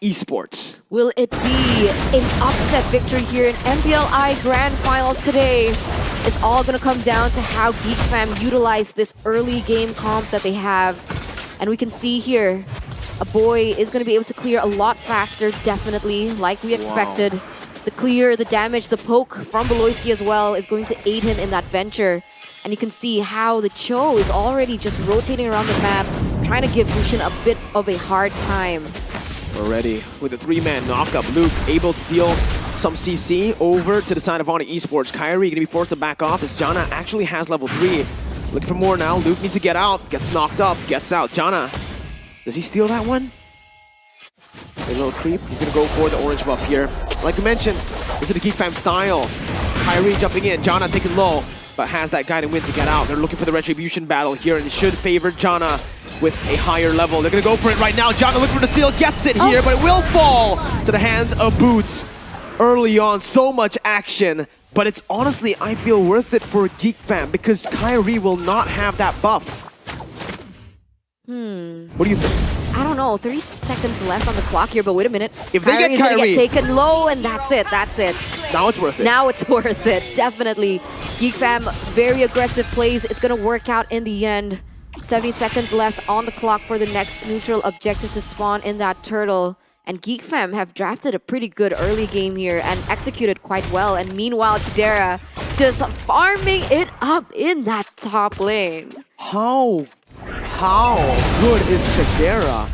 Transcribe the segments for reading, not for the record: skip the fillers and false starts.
ESports. Will it be an upset victory here in MPLI Grand Finals today? It's all going to come down to how GEEK Fam utilize this early game comp that they have. And we can see here, a boy is going to be able to clear a lot faster, definitely, like we expected. Wow. The clear, the damage, the poke from Beloyski as well is going to aid him in that venture. And you can see how the Cho is already just rotating around the map, trying to give Lucian a bit of a hard time. Already with a 3-man knockup, Luke able to deal some CC over to the side of ONIC ESports. Kyrie gonna be forced to back off as Jana actually has level 3. Looking for more now. Luke needs to get out, gets knocked up, gets out. Jana, does he steal that one? A little creep. He's gonna go for the orange buff here. Like I mentioned, this is the GEEK Fam style. Kyrie jumping in, Jana taking low, but has that guiding wind to get out. They're looking for the retribution battle here, and it should favor Jana with a higher level. They're gonna go for it right now. Jana looking for the steal, gets it here, but it will fall to the hands of Boots. Early on, so much action, but it's honestly, I feel, worth it for GEEK Fam because Kyrie will not have that buff. What do you think? I don't know, 3 seconds left on the clock here, but wait a minute. If they get Kyrie, gonna get taken low, and that's it, that's it. Now it's worth it. Now it's worth it, definitely. GEEK Fam, very aggressive plays. It's gonna work out in the end. 70 seconds left on the clock for the next neutral objective to spawn in that turtle. And GEEK Fam have drafted a pretty good early game here and executed quite well. And meanwhile, Chidera just farming it up in that top lane. How good is Chidera?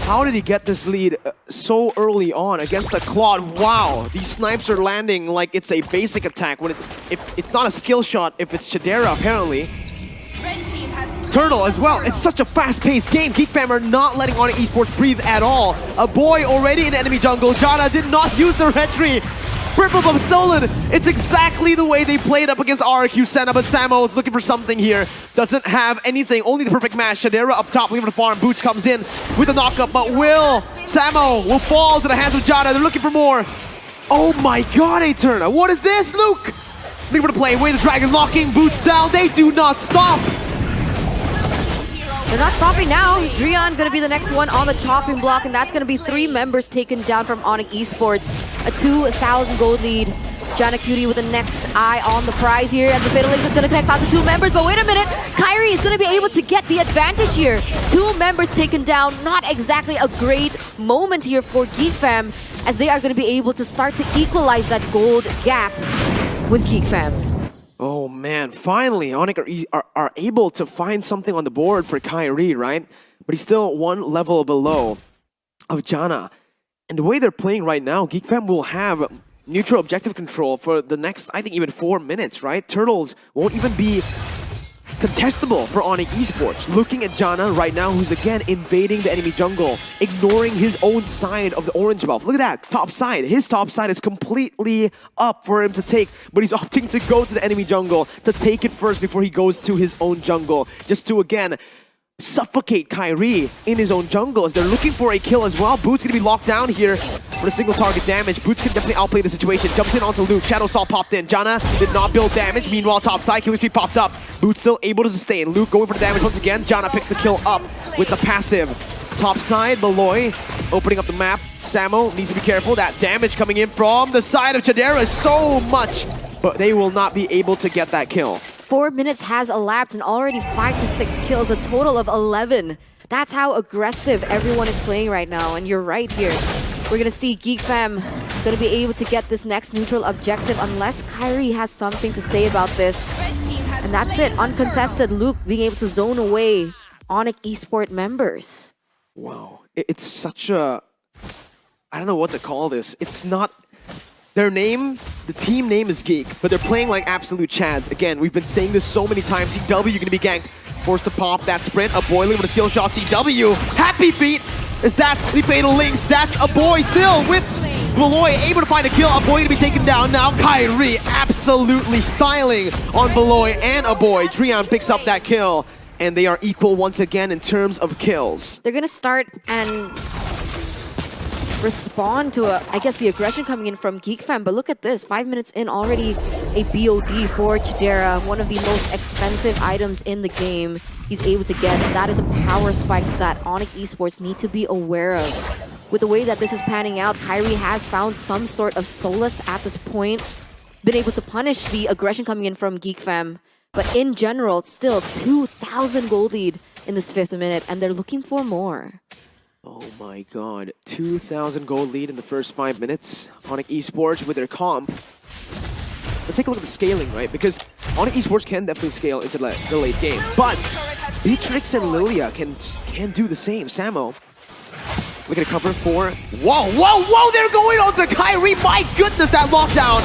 How did he get this lead so early on against the Claude? Wow, these snipes are landing like it's a basic attack. When if it's not a skill shot, if it's Chidera, apparently. Turtle as well. It's such a fast-paced game. GEEK Fam are not letting ONIC ESports breathe at all. A boy already in enemy jungle. Jana did not use the retry. Purple buff stolen. It's exactly the way they played up against RQ Senna, but Samo is looking for something here. Doesn't have anything, only the perfect match. Chidera up top, leaving the farm. Boots comes in with a knockup, but Samo will fall to the hands of Jana. They're looking for more. Oh my god, Eterna. What is this, Luke? Looking for the play, away the dragon, locking Boots down. They do not stop. They're not stopping now. Drian gonna be the next one on the chopping block, and that's gonna be 3 members taken down from ONIC ESports. A 2,000 gold lead. Jana Cutie with the next eye on the prize here, as the Fatal Links is gonna connect out to 2 members, but wait a minute! Kyrie is gonna be able to get the advantage here. 2 members taken down, not exactly a great moment here for GEEK Fam, as they are gonna be able to start to equalize that gold gap with GEEK Fam. Oh man, finally ONIC are able to find something on the board for Kyrie, right? But he's still 1 level below of Jana. And the way they're playing right now, GEEK Fam will have neutral objective control for the next, I think, even 4 minutes, right? Turtles won't even be contestable for ONIC ESports. Looking at Jana right now, who's again invading the enemy jungle, ignoring his own side of the orange buff. Look at that, top side. His top side is completely up for him to take, but he's opting to go to the enemy jungle to take it first before he goes to his own jungle, just to again suffocate Kyrie in his own jungle as they're looking for a kill as well. Boots gonna be locked down here for the single target damage. Boots can definitely outplay the situation. Jumps in onto Luke. Shadow Salt popped in. Jana did not build damage. Meanwhile, top side, killing streak popped up. Boots still able to sustain. Luke going for the damage once again. Jana picks the kill up with the passive. Top side, Beloy opening up the map. Samo needs to be careful. That damage coming in from the side of Chidera is so much, but they will not be able to get that kill. 4 minutes has elapsed and already 5 to 6 kills, a total of 11. That's how aggressive everyone is playing right now, and you're right here. We're gonna see GEEK Fam gonna be able to get this next neutral objective unless Kyrie has something to say about this. And that's it, uncontested. Luke being able to zone away ONIC eSport members. Wow, it's such a, I don't know what to call this. It's not, their name, the team name is GEEK, but they're playing like absolute chads. Again, we've been saying this so many times. CW gonna be ganked, forced to pop that sprint. A boy with a skill shot. CW, happy feet, as that's the Fatal Links. That's a boy still with Beloy able to find a kill. A boy gonna be taken down now. Kyrie absolutely styling on Beloy and a boy. Drian picks up that kill, and they are equal once again in terms of kills. They're gonna start and respond to, I guess, the aggression coming in from GEEK Fam. But look at this, 5 minutes in, already a BOD for Chidera, one of the most expensive items in the game he's able to get. And that is a power spike that ONIC ESports need to be aware of. with the way that this is panning out, Kyrie has found some sort of solace at this point, been able to punish the aggression coming in from GEEK Fam. But in general, it's still 2,000 gold lead in this 5th minute, and they're looking for more. Oh my god, 2,000 gold lead in the first 5 minutes. ONIC ESports with their comp. Let's take a look at the scaling, right? Because ONIC ESports can definitely scale into the late game. But Beatrix and Lilia can do the same. Samo, look at a cover for... Whoa, whoa, whoa! They're going on to Kyrie! My goodness, that lockdown!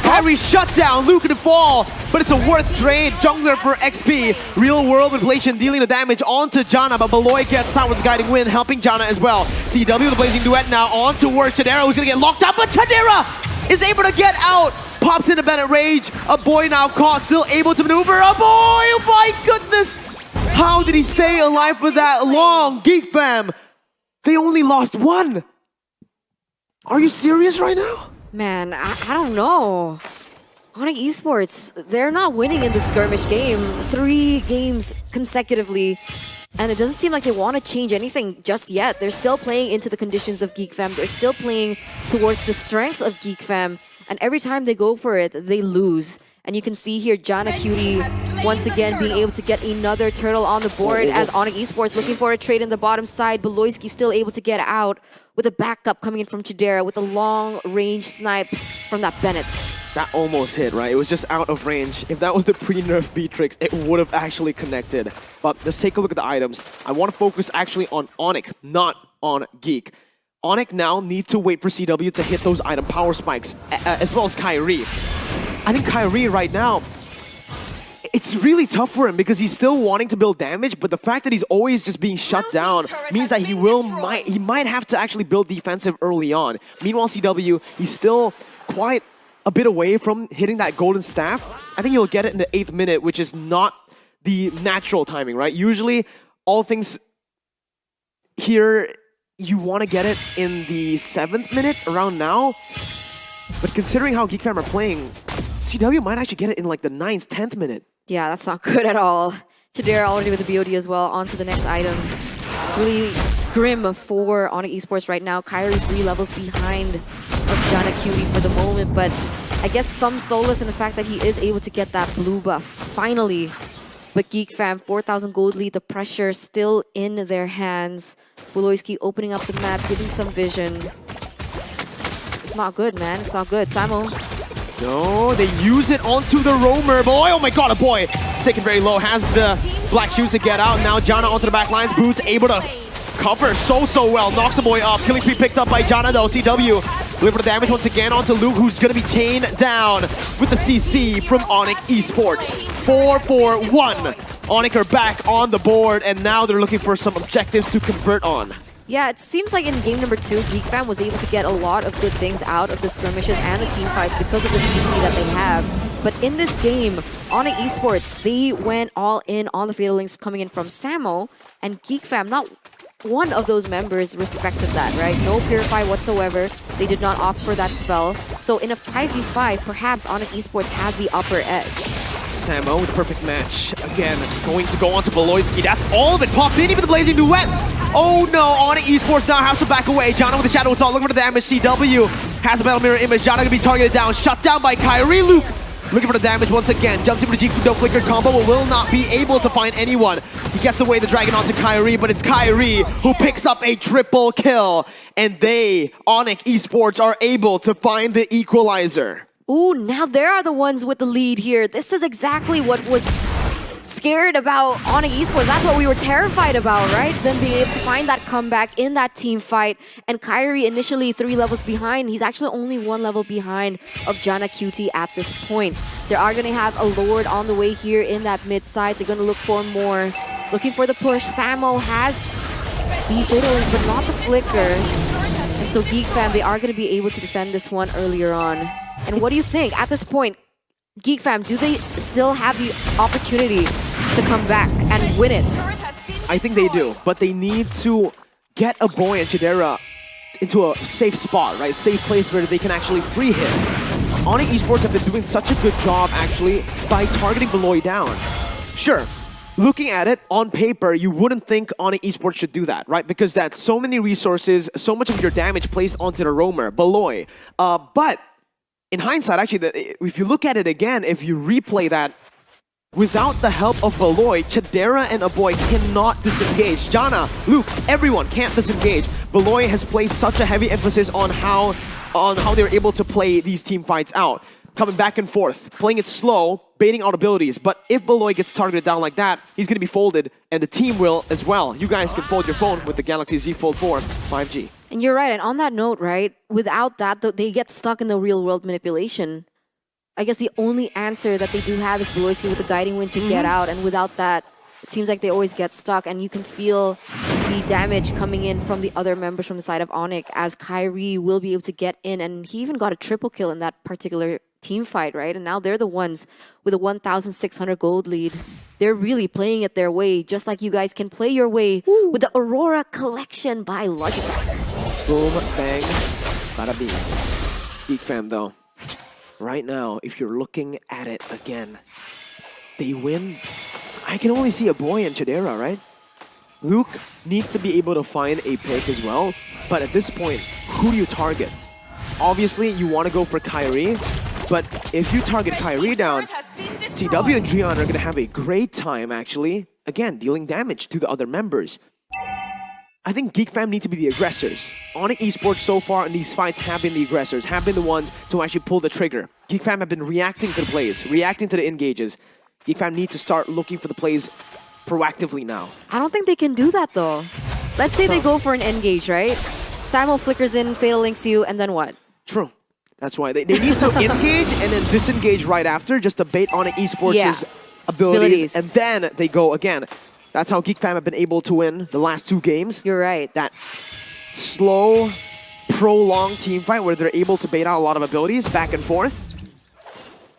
Kyrie shut down, Luke to fall, but it's a worth trade. Jungler for XP. Real world manipulation dealing the damage onto Janna, but Beloy gets out with the guiding wind, helping Janna as well. CW, the blazing duet now on to work. Chadera, who's gonna get locked out, but Chadera is able to get out. Pops into Bennett Rage. A boy now caught, still able to maneuver. A boy, oh my goodness! How did he stay alive for that long? GEEK Fam, they only lost one. Are you serious right now? Man, I don't know. ONIC ESports, they're not winning in this skirmish game. 3 games consecutively. And it doesn't seem like they want to change anything just yet. They're still playing into the conditions of GEEK Fam. They're still playing towards the strengths of GEEK Fam. And every time they go for it, they lose. And you can see here, Janna Cutie once again being able to get another turtle on the board as ONIC ESports looking for a trade in the bottom side. Beloyski still able to get out with a backup coming in from Chidera with a long-range snipes from that Bennett. That almost hit, right? It was just out of range. If that was the pre-nerf Beatrix, it would have actually connected. But let's take a look at the items. I want to focus actually on ONIC, not on GEEK. ONIC now need to wait for CW to hit those item power spikes, as well as Kyrie. I think Kyrie right now, it's really tough for him because he's still wanting to build damage, but the fact that he's always just being shut down means that he might have to actually build defensive early on. Meanwhile, CW, he's still quite a bit away from hitting that golden staff. I think he'll get it in the 8th minute, which is not the natural timing, right? Usually, all things here, you want to get it in the 7th minute, around now. But considering how GEEK Fam are playing, CW might actually get it in like the 9th, 10th minute. Yeah, that's not good at all. Chidera already with the BOD as well, on to the next item. It's really grim for ONIC ESports right now. Kyrie 3 levels behind of Janna Cutie for the moment, but I guess some solace in the fact that he is able to get that blue buff, finally. But GEEK Fam, 4,000 gold lead, the pressure still in their hands. Beloyski opening up the map, giving some vision. It's not good, man. It's not good. Samo. No, they use it onto the roamer. Boy, oh my god, a boy. It's taken very low, has the black shoes to get out. Now Janna onto the back lines. Boots able to cover so well. Knocks the boy up. Killing spree picked up by Janna though. CW looking for the damage once again onto Luke, who's going to be chained down with the CC from ONIC ESports. 4-4-1. ONIC are back on the board, and now they're looking for some objectives to convert on. Yeah, it seems like in game number 2, GEEK Fam was able to get a lot of good things out of the skirmishes and the team fights because of the CC that they have. But in this game, ONIC ESports, they went all in on the Fatal Links coming in from Samo, and GEEK Fam, not one of those members respected that, right? No Purify whatsoever. They did not opt for that spell. So in a 5v5, perhaps ONIC ESports has the upper edge. Samo with perfect match. Again, going to go on to Beloyski. That's all of it. Popped in, even the blazing duet. Oh no, ONIC ESports now has to back away. Janna with the Shadow Assault looking for the damage. CW has a Battle Mirror image. Janna gonna be targeted down. Shut down by Kyrie. Luke looking for the damage once again. Jumps into the GEEK no flicker combo, but will not be able to find anyone. He gets away the dragon onto Kyrie, but it's Kyrie who picks up a triple kill. And they, ONIC ESports, are able to find the equalizer. Ooh, now they are the ones with the lead here. This is exactly what was scared about ONIC ESports. That's what we were terrified about, right? Them being able to find that comeback in that team fight. And Kyrie initially 3 levels behind. He's actually only 1 level behind of Janna Cutie at this point. They are going to have a Lord on the way here in that mid side. They're going to look for more. Looking for the push. Samo has the Fatal Links, but not the flicker. And so GEEK Fam, they are going to be able to defend this one earlier on. And what do you think? At this point, GEEK Fam, do they still have the opportunity to come back and win it? I think they do, but they need to get a boy and Chidera into a safe spot, right? Safe place where they can actually free hit. ONIC ESports have been doing such a good job, actually, by targeting Beloy down. Sure, looking at it on paper, you wouldn't think ONIC Esports should do that, right? Because that's so many resources, so much of your damage placed onto the roamer, Beloy. But in hindsight, actually, if you look at it again, if you replay that, without the help of Beloy, Chidera and Aboy cannot disengage. Jana, Luke, everyone can't disengage. Beloy has placed such a heavy emphasis on how they're able to play these team fights out. Coming back and forth, playing it slow, baiting out abilities. But if Beloy gets targeted down like that, he's going to be folded, and the team will as well. You guys can fold your phone with the Galaxy Z Fold 4 5G. And you're right. And on that note, right, without that, they get stuck in the real-world manipulation. I guess the only answer that they do have is Beloyski with the guiding wind to get out. And without that, it seems like they always get stuck. And you can feel the damage coming in from the other members from the side of ONIC as Kyrie will be able to get in. And he even got a triple kill in that particular team fight, right? And now they're the ones with a 1,600 gold lead. They're really playing it their way, just like you guys can play your way with the Aurora Collection by Logitech. Boom, bang, bada bing. GEEK fam though, right now, if you're looking at it again, they win. I can only see Aboy and Chidera, right? Luke needs to be able to find a pick as well, but at this point, who do you target? Obviously, you want to go for Kyrie, but if you target Kyrie down, CW and Drion are going to have a great time, actually, again, dealing damage to the other members. I think GEEK fam need to be the aggressors. ONIC Esports so far in these fights have been the aggressors, have been the ones to actually pull the trigger. GEEK fam have been reacting to the plays, reacting to the engages. GEEK fam need to start looking for the plays proactively now. I don't think they can do that though. Let's say they go for an engage, right? Samo flickers in, Fatal Links you, and then what? True. That's why they need to engage and then disengage right after, just to bait ONIC Esports' abilities, and then they go again. That's how GEEK fam have been able to win the last 2 games. You're right. That slow, prolonged team fight where they're able to bait out a lot of abilities back and forth.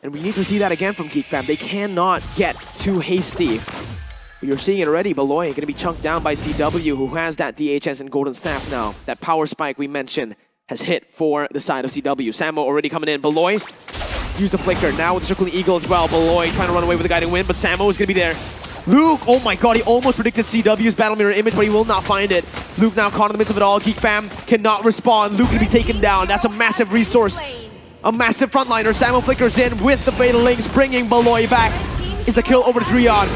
And we need to see that again from GEEK fam. They cannot get too hasty. But you're seeing it already. Beloy going to be chunked down by CW, who has that DHS and Golden Staff now. That power spike we mentioned has hit for the side of CW. Samo already coming in. Beloy use the flicker. Now with the Circling Eagle as well. Beloy trying to run away with the guiding wind, but Samo is going to be there. Luke, oh my god, he almost predicted CW's battle mirror image, but he will not find it. Luke now caught in the midst of it all. GEEK fam cannot respond. Luke going to be taken down. That's a massive resource. A massive frontliner. Samo flickers in with the Fatal Links, bringing Beloy back. Is the kill over to Drion.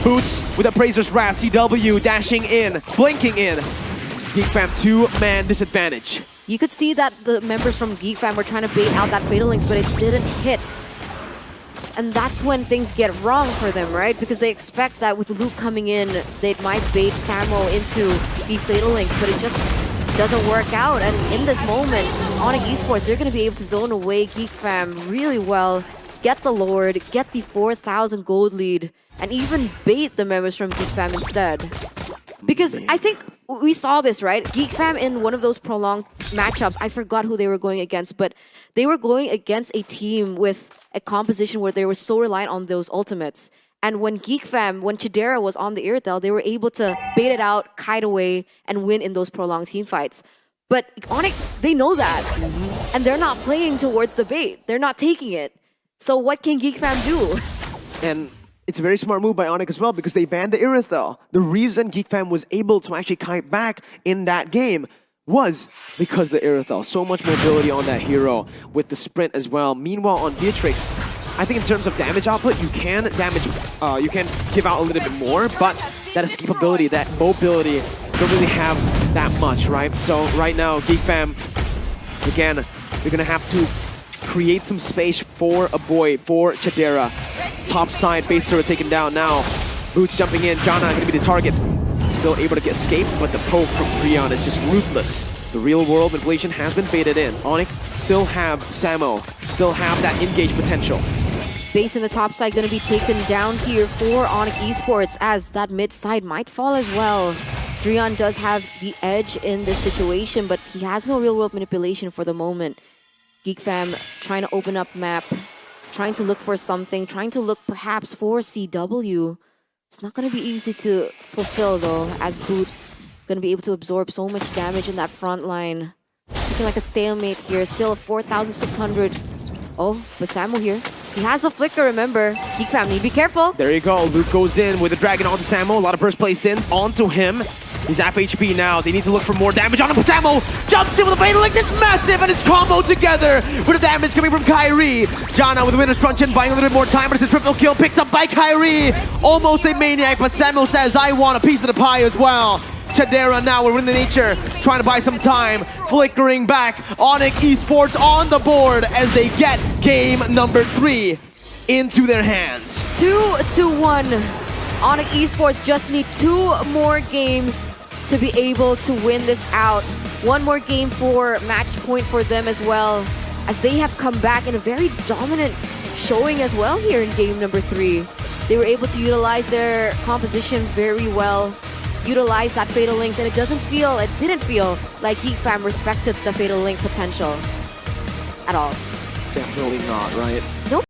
Boots with Appraiser's Wrath. CW dashing in, blinking in. GEEK fam 2-man disadvantage. You could see that the members from GEEK fam were trying to bait out that Fatal Links, but it didn't hit. And that's when things get wrong for them, right? Because they expect that with Luke coming in, they might bait Samo into the Fatal Links, but it just doesn't work out. And in this moment, ONIC Esports, they're going to be able to zone away GEEK fam really well, get the Lord, get the 4,000 gold lead, and even bait the members from GEEK fam instead. Because I think we saw this, right? GEEK fam in one of those prolonged matchups, I forgot who they were going against, but they were going against a team with a composition where they were so reliant on those ultimates. And when GEEK fam, when Chidera was on the Irithel, they were able to bait it out, kite away, and win in those prolonged team fights. But ONIC, they know that. And they're not playing towards the bait. They're not taking it. So what can GEEK fam do? And it's a very smart move by ONIC as well, because they banned the Irithel. The reason GEEK fam was able to actually kite back in that game was because the Irithel. So much mobility on that hero with the sprint as well. Meanwhile, on Beatrix, I think in terms of damage output, you can give out a little bit more, but that escapability, that mobility, don't really have that much, right? So right now, GEEK fam, again, they're gonna have to create some space for Aboy, for Chidera. Top side, base turret taken down now. Boots jumping in, Jana gonna be the target. Still able to escape, but the poke from Drion is just ruthless. The real world manipulation has been baited in. ONIC still have Samo, still have that engage potential. Base in the top side going to be taken down here for ONIC Esports, as that mid side might fall as well. Drion does have the edge in this situation, but he has no real world manipulation for the moment. GEEK fam trying to open up map, trying to look for something, trying to look perhaps for CW. It's not going to be easy to fulfill though, as Boots going to be able to absorb so much damage in that front line. Looking like a stalemate here, still 4,600. Oh, but Samo here. He has the flicker, remember. GEEK fam, need to be careful. There you go. Luke goes in with the dragon onto Samo. A lot of burst placed in onto him. He's half HP now. They need to look for more damage on him. Samo jumps in with a Fatal Links. It's massive, and it's comboed together with the damage coming from Kyrie. Jana with the Winner's Truncheon buying a little bit more time, but it's a triple kill picked up by Kyrie. Almost a maniac, but Samo says, I want a piece of the pie as well. Chadera now with the nature, trying to buy some time, flickering back. ONIC ESports on the board as they get game number 3 into their hands. 2-1. ONIC ESports just need 2 more games to be able to win this out. 1 more game for match point for them as well, as they have come back in a very dominant showing as well here in game number 3. They were able to utilize their composition very well, utilize that Fatal Links, and it didn't feel like GEEK fam respected the Fatal Link potential at all. Definitely not, right? Nope.